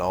9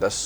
10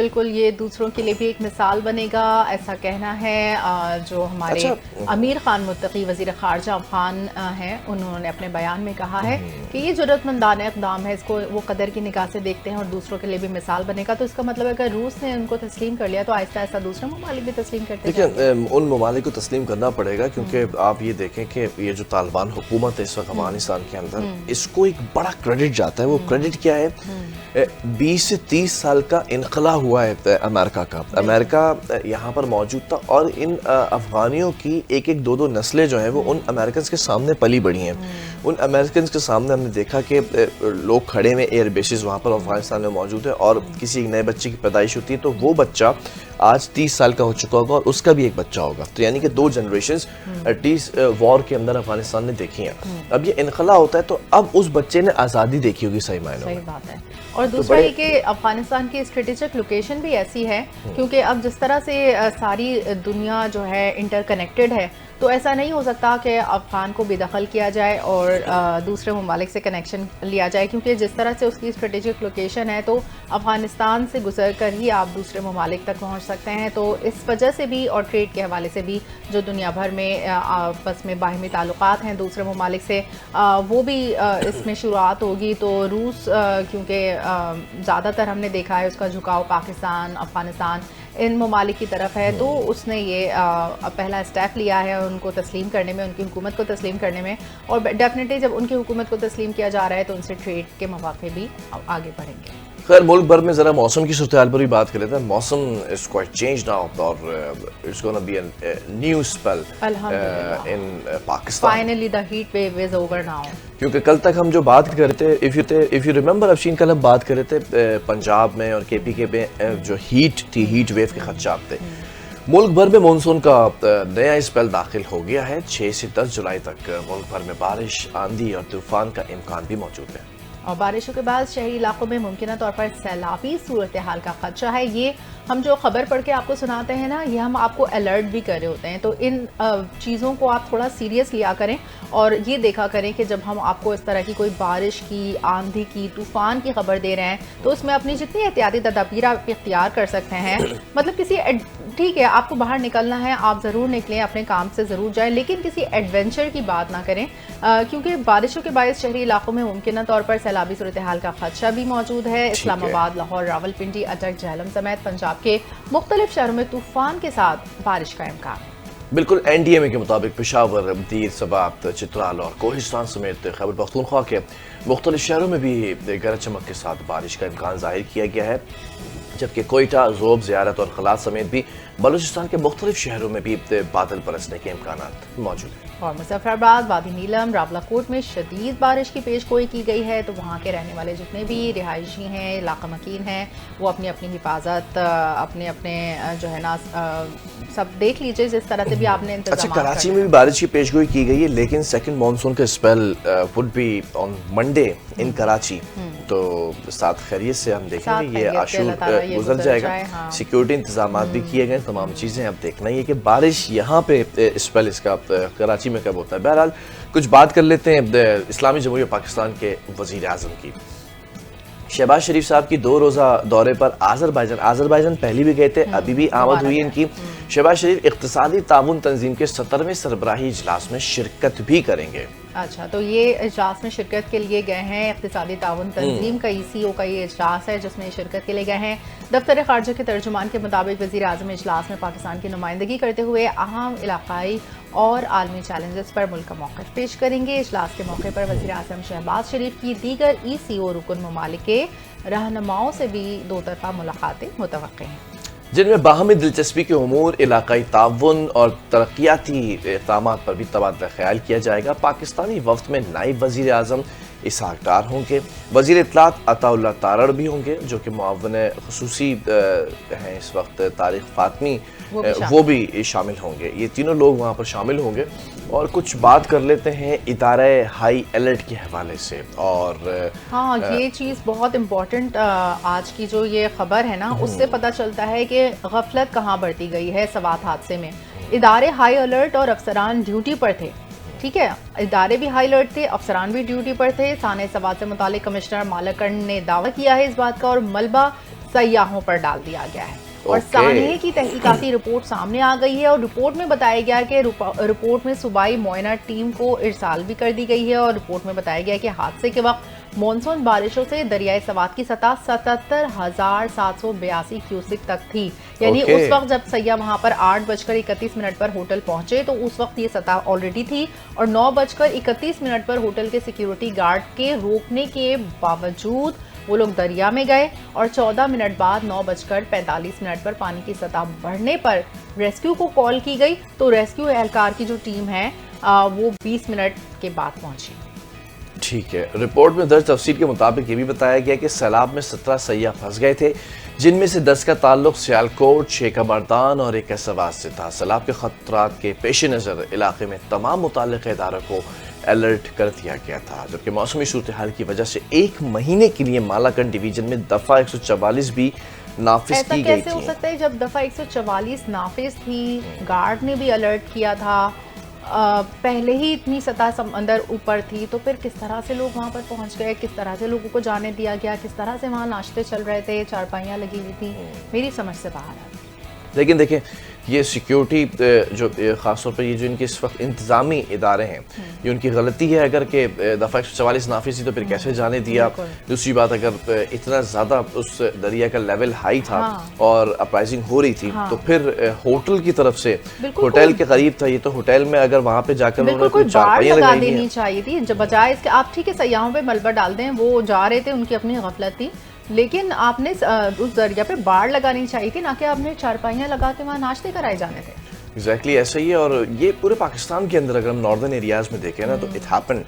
بالکل یہ دوسروں کے لیے بھی ایک مثال بنے گا، ایسا کہنا ہے جو ہمارے امیر خان متقی وزیر خارجہ افغان ہیں، انہوں نے اپنے بیان میں کہا ہے کہ یہ جرأت مندانہ اقدام ہے، اس کو وہ قدر کی نگاہ سے دیکھتے ہیں اور دوسروں کے لیے بھی مثال بنے گا. تو اس کا مطلب ہے کہ روس نے ان کو تسلیم کر لیا تو آہستہ آہستہ دوسرے ممالک بھی تسلیم کرتے ہیں. دیکھیں ان ممالک کو تسلیم کرنا پڑے گا، کیونکہ آپ یہ دیکھیں کہ یہ جو طالبان حکومت ہے اس وقت افغانستان کے اندر، اس کو ایک بڑا کریڈٹ جاتا ہے. وہ کریڈٹ کیا ہے؟ 20 سے 30 سال کا انخلا ہوا ہے امریکہ کا. امریکہ یہاں پر موجود تھا اور ان افغانیوں کی ایک ایک دو نسلیں جو ہیں وہ ان امریکنز کے سامنے پلی بڑھی ہیں. ان امریکنز کے سامنے ہم نے دیکھا کہ لوگ کھڑے میں ایئر بیسز وہاں پر افغانستان میں موجود ہے، اور کسی ایک نئے بچے کی پیدائش ہوتی ہے تو وہ بچہ آج 30 سال کا ہو چکا ہوگا اور اس کا بھی ایک بچہ ہوگا. تو یعنی کہ 2 جنریشنز ایٹلیسٹ وار کے اندر افغانستان نے دیکھی ہیں. اب یہ انخلا ہوتا ہے تو اب اس بچے نے آزادی دیکھی ہوگی صحیح معنوں میں. صحیح بات ہے. اور دوسرا یہ کہ افغانستان کی اسٹریٹجک لوکیشن بھی ایسی ہے، کیونکہ اب جس طرح سے ساری دنیا جو ہے انٹر کنیکٹڈ ہے، تو ایسا نہیں ہو سکتا کہ افغان کو بے دخل کیا جائے اور دوسرے ممالک سے کنیکشن لیا جائے، کیونکہ جس طرح سے اس کی اسٹریٹجک لوکیشن ہے تو افغانستان سے گزر کر ہی آپ دوسرے ممالک تک پہنچ سکتے ہیں. تو اس وجہ سے بھی اور ٹریڈ کے حوالے سے بھی جو دنیا بھر میں آپس میں باہمی تعلقات ہیں دوسرے ممالک سے، وہ بھی اس میں شروعات ہوگی. تو روس کیونکہ زیادہ تر ہم نے دیکھا ہے اس کا جھکاؤ پاکستان، افغانستان ان ممالک کی طرف ہے، تو اس نے یہ پہلا اسٹیپ لیا ہے ان کو تسلیم کرنے میں، ان کی حکومت کو تسلیم کرنے میں. اور ڈیفینیٹلی جب ان کی حکومت کو تسلیم کیا جا رہا ہے تو ان سے ٹریڈ کے مواقع بھی آگے بڑھیں گے. خیر ملک بھر میں ذرا موسم کی صورتحال پر بھی بات کر لیتے ہیں. موسم از کوائٹ چینج ناؤ اور it's gonna be a new spell in Pakistan. Finally the heat wave is over now. کیونکہ کل تک ہم جو بات کر رہے تھے اف یو ریممبر افشین، کل ہم بات کر رہے تھے پنجاب میں اور کے پی کے میں جو ہیٹ تھی، ہیٹ ویو کے خدشات تھے. ملک بھر میں مونسون کا نیا اسپیل داخل ہو گیا ہے. 6 سے 10 جولائی تک ملک بھر میں بارش، آندھی اور طوفان کا امکان بھی موجود ہے. اور بارشوں کے بعد شہری علاقوں میں ممکنہ طور پر سیلابی صورتحال کا خدشہ ہے. یہ ہم جو خبر پڑھ کے آپ کو سناتے ہیں نا، یہ ہم آپ کو الرٹ بھی کر رہے ہوتے ہیں. تو ان چیزوں کو آپ تھوڑا سیریس لیا کریں اور یہ دیکھا کریں کہ جب ہم آپ کو اس طرح کی کوئی بارش کی، آندھی کی، طوفان کی خبر دے رہے ہیں تو اس میں اپنی جتنی احتیاطی تدابیر آپ اختیار کر سکتے ہیں، مطلب ٹھیک ہے آپ کو باہر نکلنا ہے، آپ ضرور نکلیں، اپنے کام سے ضرور جائیں، لیکن کسی ایڈونچر کی بات نہ کریں، کیونکہ بارشوں کے باعث شہری علاقوں میں ممکنہ طور پر سیلابی صورتحال کا خدشہ بھی موجود ہے. اسلام آباد، لاہور، راولپنڈی، اٹک، جہلم سمیت پنجاب کے مختلف شہروں میں طوفان کے ساتھ بارش کا امکان ہے. بالکل این ڈی ایم اے کے مطابق پشاور، دیر، سبات، چترال اور کوہستان سمیت خیبر پختونخوا کے مختلف شہروں میں بھی گرج چمک کے ساتھ بارش کا امکان ظاہر کیا گیا ہے، جبکہ کوئٹہ، ذوب، زیارت اور خلاص سمیت بھی بلوچستان کے مختلف شہروں میں بھی بادل برسنے کے امکانات موجود ہیں. اور مظفر آباد، وادی نیلم، راولاکوٹ میں شدید بارش کی پیش گوئی کی گئی ہے. تو وہاں کے رہنے والے جتنے بھی رہائشی ہیں، علاقہ مکین ہیں، وہ اپنی اپنی حفاظت اپنے جو ہے نا سب دیکھ لیجئے جس طرح سے بھی آپ نے انتظامات. اچھا، کراچی میں بھی بارش کی پیش گوئی کی گئی ہے، لیکن سیکنڈ مانسون کا spell would be on Monday in Karachi. تو ساتھ خیریت سے ہم دیکھیں گے، یہ عاشور گزر جائے گا. سیکیورٹی انتظامات بھی کیے گئے، تمام چیزیں. اب دیکھنا یہ کہ بارش یہاں پہ اسپیل اس کا کراچی میں کب ہوتا ہے. بہرحال کچھ بات کر لیتے ہیں اسلامی جمہوریہ پاکستان کے وزیر اعظم کی. شہباز شریف صاحب کی 2 روزہ دورے پر آذربائیجان پہلے بھی گئے تھے، ابھی بھی آمد ہوئی ان کی. شہباز شریف اقتصادی تعاون تنظیم کے 17ویں سربراہی اجلاس میں شرکت بھی کریں گے. اچھا، تو یہ اجلاس میں شرکت کے لیے گئے ہیں. اقتصادی تعاون تنظیم کا ECO کا یہ اجلاس ہے جس میں شرکت کے لیے گئے ہیں. دفتر خارجہ کے ترجمان کے مطابق وزیر اعظم اجلاس میں پاکستان کی نمائندگی کرتے ہوئے اہم علاقائی اور عالمی چیلنجز پر ملک کا موقف پیش کریں گے. اجلاس کے موقع پر وزیر اعظم شہباز شریف کی دیگر ECO رکن ممالک کے رہنماؤں سے بھی 2 طرفہ ملاقاتیں متوقع ہیں، جن میں باہمی دلچسپی کے امور، علاقائی تعاون اور ترقیاتی اقدامات پر بھی تبادلہ خیال کیا جائے گا. پاکستانی وفد میں نائب وزیر اعظم اسحاق ڈار ہوں گے. وزیر اطلاعات عطا اللہ تارڑ بھی ہوں گے جو کہ معاون خصوصی ہیں اس وقت. طارق فاطمی وہ بھی شامل ہوں گے. یہ تینوں لوگ وہاں پر شامل ہوں گے. اور کچھ بات کر لیتے ہیں ادارہ ہائی الرٹ کے حوالے سے. اور ہاں، یہ چیز بہت امپورٹنٹ آج کی جو یہ خبر ہے نا، اس سے پتہ چلتا ہے کہ غفلت کہاں بڑھتی گئی ہے سوات حادثے میں. ادارے ہائی الرٹ اور افسران ڈیوٹی پر تھے. ٹھیک ہے، ادارے بھی ہائی الرٹ تھے، افسران بھی ڈیوٹی پر تھے. سانحہ سوات سے متعلق کمشنر مالکن نے دعویٰ کیا ہے اس بات کا، اور ملبہ سیاحوں پر ڈال دیا گیا ہے اور سانحے کی تحقیقاتی رپورٹ سامنے آ گئی ہے اور رپورٹ میں بتایا گیا کہ رپورٹ میں صوبائی معائنہ ٹیم کو ارسال بھی کر دی گئی ہے اور رپورٹ میں بتایا گیا کہ حادثے کے وقت مونسون بارشوں سے دریائے سوات کی سطح 77,782 کیوسک تک تھی، یعنی اس وقت جب سیاح وہاں پر 8:31 پر ہوٹل پہنچے تو اس وقت یہ سطح آلریڈی تھی اور 9:31 پر ہوٹل کے سیکیورٹی گارڈ کے روکنے کے باوجود وہ لوگ دریا میں گئے اور 14 منٹ بعد 9:45 پر پانی کی سطح بڑھنے پر ریسکیو کو کال کی گئی تو ریسکیو اہلکار کی جو ٹیم ہے وہ 20 منٹ کے بعد پہنچی۔ ٹھیک ہے، رپورٹ میں درج تفصیل کے مطابق یہ بھی بتایا گیا کہ سیلاب میں 17 سیاح پھنس گئے تھے، جن میں سے 10 کا تعلق سیالکوٹ، 6 کا مردان اور 1 کا سوات سے تھا۔ سیلاب کے خطرات کے پیش نظر علاقے میں تمام متعلقہ اداروں کو الرٹ کر دیا گیا تھا، جبکہ موسمی صورتحال کی وجہ سے 1 مہینے کے لیے مالاکنڈ ڈویژن میں دفعہ 144 بھی نافذ کی گئی تھی۔ ایسا کیسے ہو سکتا ہے جب دفعہ 144 نافذ تھی، گارڈ نے بھی الرٹ کیا تھا، پہلے ہی اتنی سطح سمندر اوپر تھی، تو پھر کس طرح سے لوگ وہاں پر پہنچ گئے، کس طرح سے لوگوں کو جانے دیا گیا، کس طرح سے وہاں ناشتے چل رہے تھے، چارپائیاں لگی ہوئی تھی، میری سمجھ سے باہر ہے۔ لیکن دیکھیں یہ سیکیورٹی جو خاص طور پر یہ جو ان کے اس وقت انتظامی ادارے ہیں، یہ ان کی غلطی ہے اگر کہ دفعہ 144 نافذ تھی تو پھر کیسے جانے دیا۔ دوسری بات اگر اتنا زیادہ اس دریا کا لیول ہائی تھا اور اپرائزنگ ہو رہی تھی تو پھر ہوٹل کی طرف سے ہوٹل کے قریب تھا یہ، تو ہوٹل میں اگر وہاں پہ جا کر انہوں نے کوئی چارپائیاں لگا دینی چاہیے تھی، بجائے اس کے آپ ٹھیک ہے سیاحوں پہ ملبہ ڈال دیں، وہ جا رہے تھے، ان کی اپنی غفلت تھی، لیکن آپ نے اس دریا پہ باڑ لگانی چاہیے تھی، نہ کہ آپ نے چارپائیاں لگا کے وہاں ناشتے کرائے جانے تھے۔ ایگزیکٹلی ایسا ہی ہے، اور یہ پورے پاکستان کے اندر اگر ہم ناردرن ایریاز میں دیکھیں نا تو اٹ ہیپن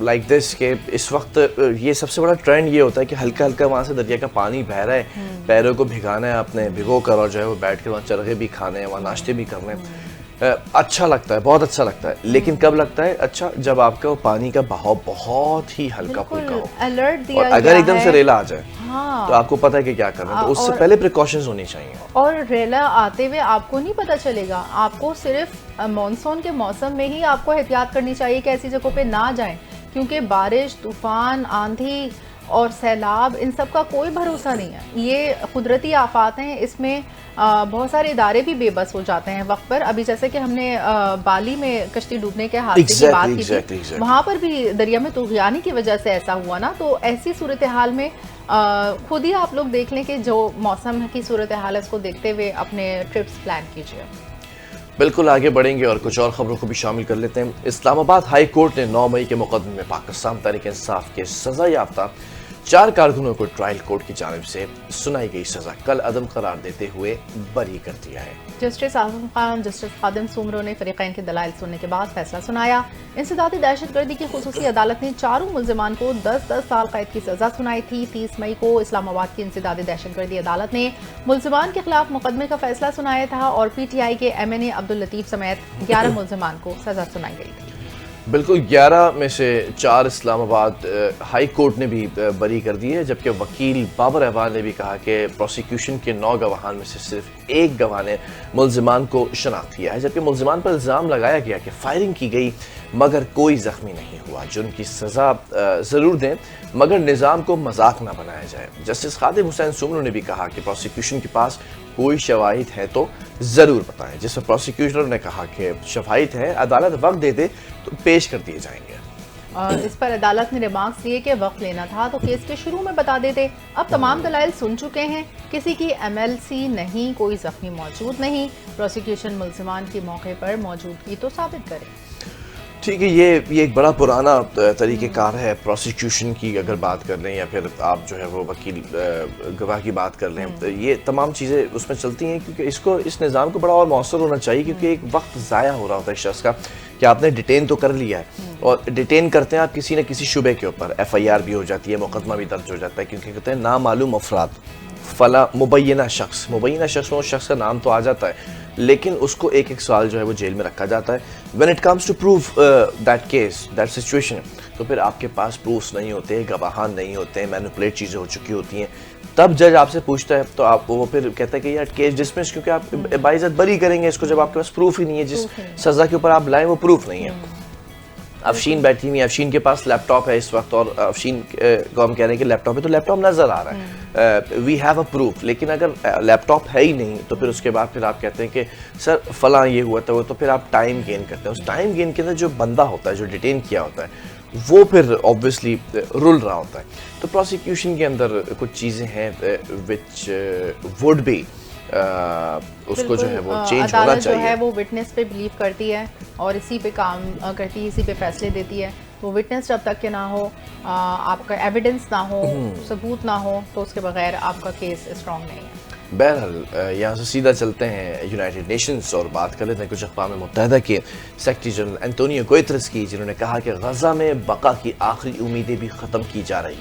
لائک دس کہ اس وقت یہ سب سے بڑا ٹرینڈ یہ ہوتا ہے کہ ہلکا ہلکا وہاں سے دریا کا پانی بہہ رہا ہے، پیروں کو بھگانا ہے اپنے بھگو کر اور جو ہے وہ بیٹھ کے وہاں چرغے بھی کھانے ہیں، وہاں ناشتے بھی کرنے ہیں۔ اچھا لگتا ہے، بہت اچھا لگتا ہے، لیکن کب لگتا ہے اچھا؟ جب آپ کا پانی کا بہاؤ بہت ہی ہلکا پھلکا ہو، اور اگر ایک دم سے ریلا آ جائے تو آپ کو پتہ ہے کہ کیا کرنا ہے، تو اس سے پہلے پریکاشنز ہونی چاہیے۔ اور ریلا آتے ہوئے آپ کو نہیں پتہ چلے گا، آپ کو صرف مانسون کے موسم میں ہی آپ کو احتیاط کرنی چاہیے کہ ایسی جگہوں پہ نہ جائیں، کیونکہ بارش، طوفان، آندھی اور سیلاب ان سب کا کوئی بھروسہ نہیں ہے، یہ قدرتی آفات ہیں، اس میں بہت سارے ادارے بھی بے بس ہو جاتے ہیں وقت پر۔ ابھی جیسے کہ ہم نے بالی میں کشتی ڈوبنے کے حادثے کی بات کی تھی، وہاں پر بھی دریا میں طغیانی کی وجہ سے ایسا ہوا نا، تو ایسی صورتحال میں خود ہی آپ لوگ دیکھ لیں کہ جو موسم کی صورتحال ہے اس کو دیکھتے ہوئے اپنے ٹرپس پلان کیجیے۔ بالکل آگے بڑھیں گے اور کچھ اور خبروں کو بھی شامل کر لیتے ہیں۔ اسلام آباد ہائی کورٹ نے 9 مئی کے مقدمے میں پاکستان تحریک انصاف کے سزا یافتہ 4 کارکنوں کو ٹرائل کورٹ کی جانب سے سنائی گئی سزا کل عدم قرار دیتے ہوئے بری کر دیا ہے۔ جسٹس اعظم خان، جسٹس خادم سومرو نے فریقین کے دلائل سننے کے بعد فیصلہ سنایا۔ انسدادی دہشت گردی کی خصوصی عدالت نے 4 ملزمان کو 10 سال قید کی سزا سنائی تھی۔ 30 مئی کو اسلام آباد کی انسدادی دہشت گردی عدالت نے ملزمان کے خلاف مقدمے کا فیصلہ سنایا تھا اور پی ٹی آئی کے ایم این اے عبداللطیف سمیت 11 ملزمان کو سزا سنائی گئی تھی۔ بالکل 11 میں سے 4 اسلام آباد ہائی کورٹ نے بھی بری کر دی ہے، جبکہ وکیل بابر احوال نے بھی کہا کہ پروسیکیوشن کے 9 گواہان میں سے صرف 1 گواہ نے ملزمان کو شناخت کیا ہے، جبکہ ملزمان پر الزام لگایا گیا کہ فائرنگ کی گئی مگر کوئی زخمی نہیں ہوا، جو ان کی سزا ضرور دیں مگر نظام کو مذاق نہ بنایا جائے۔ جسٹس خادم حسین سومرو نے بھی کہا کہ پروسیکیوشن کے پاس کوئی شواہد ہے تو ضرور بتائیں، جس پر پروسیکیوٹر نے کہا کہ شواہد ہیں، عدالت وقت دے دے تو پیش کر دیے جائیں گے۔ اس پر عدالت نے ریمارکس دیے کہ وقت لینا تھا تو کیس کے شروع میں بتا دیتے، اب تمام دلائل سن چکے ہیں، کسی کی MLC نہیں، کوئی زخمی موجود نہیں، پروسیکیوشن ملزمان کی موقع پر موجودگی تو ثابت کرے۔ ٹھیک ہے، یہ ایک بڑا پرانا طریقہ کار ہے پروسیکیوشن کی اگر بات کر لیں یا پھر آپ جو ہے وہ وکیل گواہ کی بات کر لیں، یہ تمام چیزیں اس میں چلتی ہیں کیونکہ اس نظام کو بڑا اور مؤثر ہونا چاہیے، کیونکہ ایک وقت ضائع ہو رہا ہوتا ہے اس شخص کا کہ آپ نے ڈیٹین تو کر لیا ہے، اور ڈیٹین کرتے ہیں آپ کسی نہ کسی شبے کے اوپر، FIR بھی ہو جاتی ہے، مقدمہ بھی درج ہو جاتا ہے، کیونکہ کہتے ہیں نامعلوم افراد فلاں مبینہ شخص میں اس شخص کا نام تو آ جاتا ہے، لیکن اس کو ایک سال جو ہے وہ جیل میں رکھا جاتا ہے۔ when it comes to prove that case, that situation، تو پھر آپ کے پاس پروفs نہیں ہوتے، گواہان نہیں ہوتے، مینوپولیٹ چیزیں ہو چکی ہوتی ہیں، تب جج آپ سے پوچھتا ہے تو آپ وہ پھر کہتا ہے کہ یار کیس ڈسمس، کیونکہ آپ باعزت بری کریں گے اس کو جب آپ کے پاس پروف ہی نہیں ہے، جس سزا کے اوپر آپ لائیں وہ پروف نہیں ہے۔ افشین بیٹھی ہوئی، افشین کے پاس لیپ ٹاپ ہے اس وقت، اور افشین کو ہم کہہ رہے ہیں کہ لیپ ٹاپ ہے تو لیپ ٹاپ نظر آ رہا ہے، وی ہیو اے پروف. لیکن اگر لیپ ٹاپ ہے ہی نہیں تو پھر اس کے بعد پھر آپ کہتے ہیں کہ سر فلاں یہ ہوا تھا وہ، تو پھر آپ ٹائم گین کرتے ہیں. اس ٹائم گین کے اندر جو بندہ ہوتا ہے جو ڈیٹین کیا ہوتا ہے وہ پھر obviously رول رہا ہوتا ہے. تو پروسیکیوشن کے اندر کچھ چیزیں ہیں وچ وڈ بی اس کو جو ہے وہ چینج ہونا عدالت جو چاہیے. ہے وہ وٹنس پہ بلیو کرتی ہے اور اسی پہ کام کرتی ہے، اسی پہ فیصلے دیتی ہے. وہ وٹنس جب تک کہ نہ ہو، آپ کا ایویڈنس نہ ہو، ثبوت نہ ہو، تو اس کے بغیر آپ کا کیس اسٹرانگ نہیں ہے. بہرحال یہاں سے سیدھا چلتے ہیں یونائٹڈ نیشنز اور بات کر لیتے ہیں کچھ اقوام متحدہ کے سیکرٹری جنرل انٹونیو گوتریس کی، جنہوں نے کہا کہ غزہ میں بقا کی آخری امیدیں بھی ختم کی جا رہی ہیں.